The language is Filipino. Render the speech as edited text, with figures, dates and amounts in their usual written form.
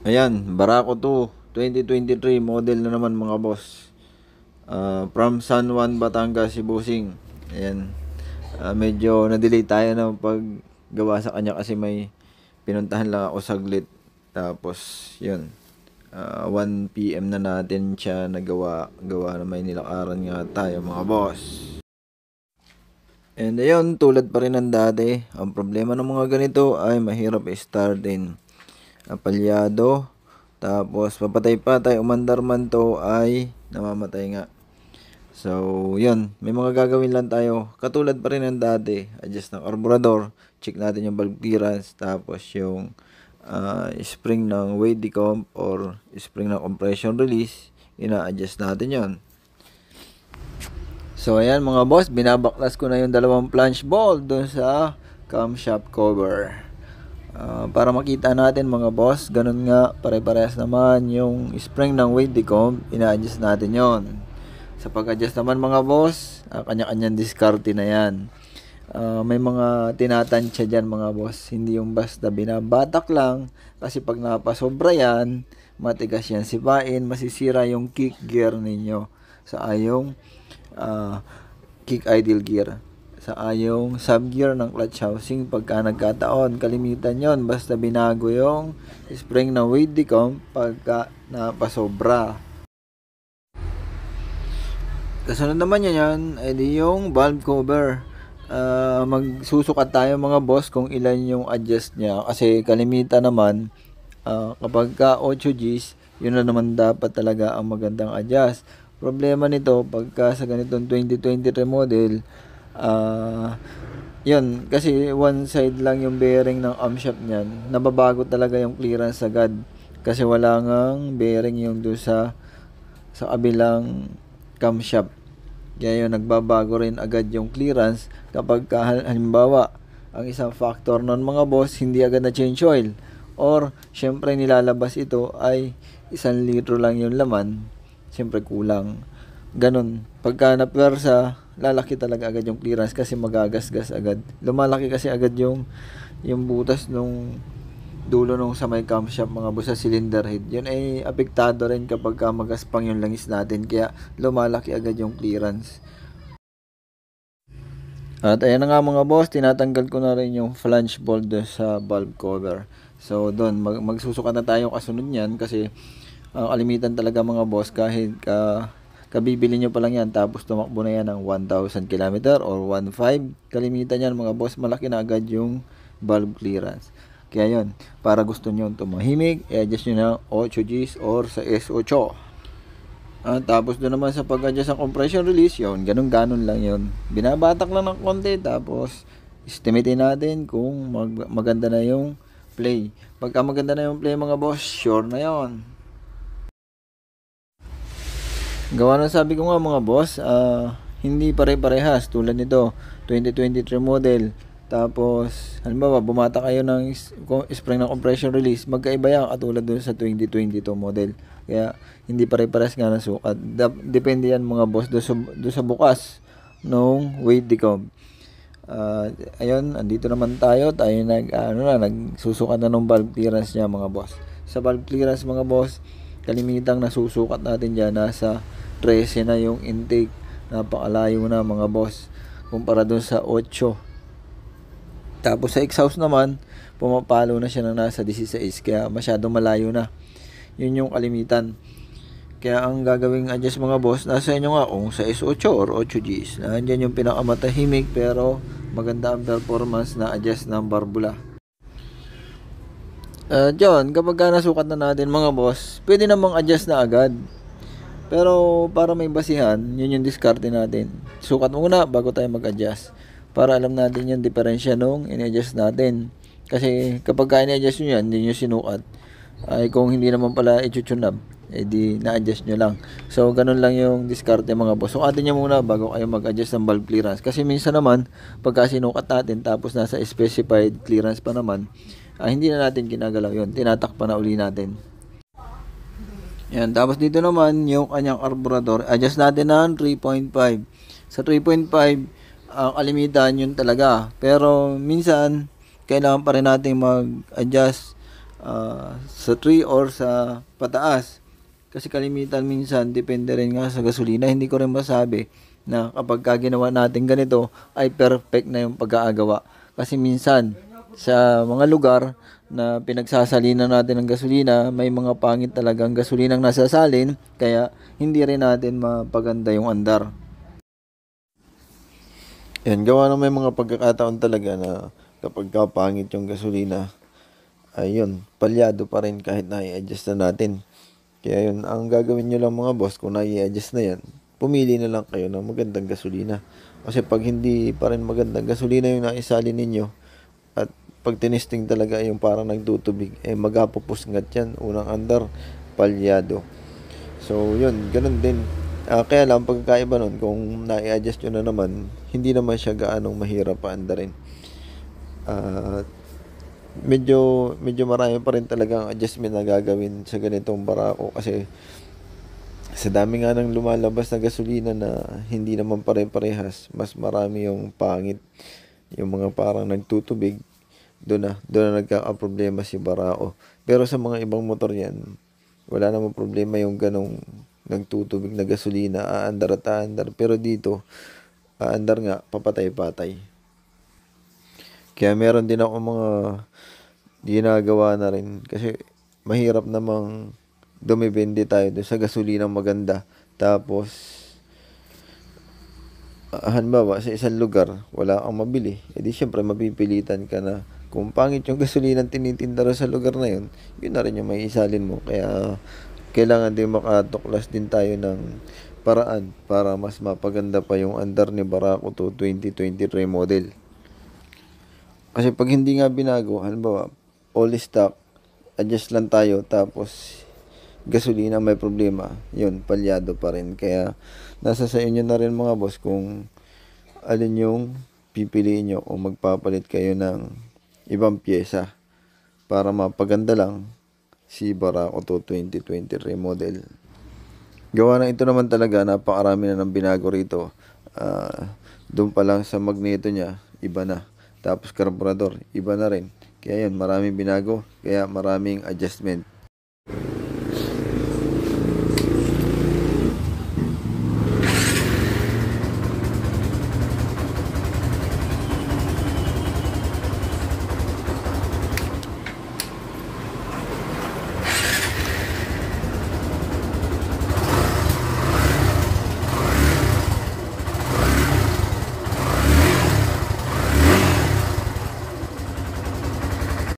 Ayan, Barako 2, 2023 model na naman mga boss. From San Juan, Batangas, si Busing. Ayan, medyo na-delay tayo ng paggawa sa kanya kasi may pinuntahan lang ako saglit. Tapos, yun, 1 PM na natin siya gawa na may nilakaran nga tayo mga boss. And ayun, tulad pa rin ng dati, ang problema ng mga ganito ay mahirap i-startin. Apalyado, tapos papatay-patay, umandar man to ay namamatay nga. So, yun, may mga gagawin lang tayo. Katulad pa rin ng dati, adjust ng carburetor, check natin yung valve clearance, tapos yung spring ng weight decomp or spring ng compression release, ina-adjust natin yon. So, ayan mga boss, binabaklas ko na yung dalawang flange bolt dun sa camshaft cover. Para makita natin mga boss, ganun nga, pare-parehas naman yung spring ng weight decomp, ina-adjust natin yon. Sa pag-adjust naman mga boss, kanya-kanyang diskarte na yan. May mga tinatansya dyan mga boss, hindi yung basta binabatak lang, kasi pag napasobra yan, matigas yan sipain, masisira yung kick gear ninyo sa ayong kick idle gear, sa ayong sub gear ng clutch housing. Pagka nagkataon, kalimitan yon basta binago yung spring na weight decomp pagka napasobra. Kasunod naman yan edi yung valve cover. Magsusukat tayo mga boss kung ilan yung adjust niya, kasi kalimitan naman kapag ka 8 Gs, yun na naman dapat talaga ang magandang adjust. Problema nito pagka sa ganitong 2023 model, yun, kasi one side lang yung bearing ng camshaft niyan, nababago talaga yung clearance agad kasi wala ngang bearing yung doon sa kabilang camshaft. Kaya yun, nagbabago rin agad yung clearance kapag halimbawa ang isang factor nun mga boss, hindi agad na change oil, or syempre nilalabas ito ay 1 litro lang yung laman, syempre kulang. Ganun, pagka napwersa, lalaki talaga agad yung clearance kasi magagasgas agad. Lumalaki kasi agad yung butas nung dulo nung sa may camshaft mga boss, sa cylinder head. Yun ay apektado rin kapag magaspang yung langis natin, kaya lumalaki agad yung clearance. At ayan na nga mga boss, tinatanggal ko na rin yung flange bolt sa valve cover. So doon, magsusukat na tayo kasunod niyan, kasi kalimitan talaga mga boss, kahit kabibili nyo pa lang yan tapos tumakbo na yan ng 1,000 km or 1,500, kalimitan yan mga boss, malaki na agad yung valve clearance. Kaya yun, para gusto nyo tumahimik, i-adjust nyo na 8 Gs or sa S8. Tapos doon naman sa pag-adjust ng compression release, yun, ganun-ganon lang yun. Binabatak lang ng konti, tapos estimate natin kung maganda na yung play. Pagka maganda na yung play mga boss, sure na yun. Gawa ng sabi ko nga mga boss, hindi pare-parehas tulad nito, 2023 model. Tapos, halimbawa, bumata kayo ng spring ng compression release, magkaiba yan katulad dun sa 2022 model. Kaya, hindi pare-parehas nga ng sukat. Depende yan mga boss doon sa bukas nung weight decomp. Ayun, andito naman tayo nagsusukat na ng valve clearance niya mga boss. Sa valve clearance mga boss, kalimitang nasusukat natin dyan, nasa 13 na yung intake. Napakalayo na mga boss kumpara dun sa 8. Tapos sa exhaust naman, pumapalo na siya ng nasa 16, kaya masyado malayo na. Yun yung kalimitan. Kaya ang gagawing adjust mga boss, nasa inyo nga kung sa S8 or 8 Gs. Nandiyan yung pinakamatahimik pero maganda ang performance na adjust ng barbula. Diyan, kapag nasukat na natin mga boss, pwede namang adjust na agad. Pero para may basihan, yun yung diskarte natin. Sukat muna bago tayo mag-adjust, para alam natin yung diferensya nung in-adjust natin. Kasi kapag in-adjust nyo yan, hindi nyo sinukat, ay kung hindi naman pala i-tune-up, di na-adjust nyo lang. So, ganun lang yung diskarte mga boss. Sukatin nyo muna bago kayo mag-adjust ng valve clearance. Kasi minsan naman, pagka sinukat natin, tapos nasa specified clearance pa naman, hindi na natin ginagalaw yun. Tinatakpan na uli natin. Yan. Tapos dito naman, yung kanyang carburetor, adjust natin ng 3.5. Sa 3.5, kalimitan yun talaga. Pero minsan, kailangan pa rin natin mag-adjust sa 3 or sa pataas. Kasi kalimitan minsan, depende rin nga sa gasolina. Hindi ko rin masabi na kapag ginawa natin ganito, ay perfect na yung pag-aagawa. Kasi minsan, sa mga lugar na pinagsasalina natin ng gasolina, may mga pangit talagang gasolinang nasasalin, kaya hindi rin natin mapaganda yung andar. Yan, gawa na may mga pagkakataon talaga na kapag pangit yung gasolina, ayun, palyado pa rin kahit na i-adjust na natin. Kaya yun, ang gagawin nyo lang mga boss, kung na-i-adjust na yan, pumili na lang kayo ng magandang gasolina. Kasi pag hindi pa rin magandang gasolina yung naisalin ninyo, at pag tinesting talaga yung parang nagtutubig, magapupusngat yan, unang andar, palyado. So yun, ganun din. Kaya lang, pagkakaiba nun, kung na-i-adjust nyo na naman, hindi naman siya gaanong mahirap paandarin. At medyo marami pa rin talagang adjustment na gagawin sa ganitong barako kasi sa dami nga ng lumalabas na gasolina na hindi naman pare-parehas, mas marami yung pangit, yung mga parang nagtutubig, doon na nagkakaproblema si barako. Pero sa mga ibang motor yan, wala namang problema yung ganong nagtutubig na gasolina, aandar at aandar. Pero dito, aandar nga, papatay-patay. Kaya meron din ako mga ginagawa na rin kasi mahirap namang dumibindi tayo doon sa gasolina maganda. Tapos, halimbawa, sa isang lugar, wala kang mabili. E di syempre, mapipilitan ka na kung pangit yung gasolina tinitinda rin sa lugar na yun, yun na rin yung may isalin mo. Kaya, kailangan din makatuklas din tayo ng paraan para mas mapaganda pa yung andar ni Barako to 2023 model. Kasi pag hindi nga binago, halimbawa, all stock, adjust lang tayo, tapos gasolina may problema, yun, palyado pa rin. Kaya, nasa sa inyo na rin mga boss kung alin yung pipiliin nyo o magpapalit kayo ng ibang pyesa para mapaganda lang si Barako to 2023 model. Gawa na ito naman talaga, napakarami na ng binago rito. Doon pa lang sa magneto niya, iba na. Tapos karburador, iba na rin. Kaya yun, maraming binago, kaya maraming adjustment.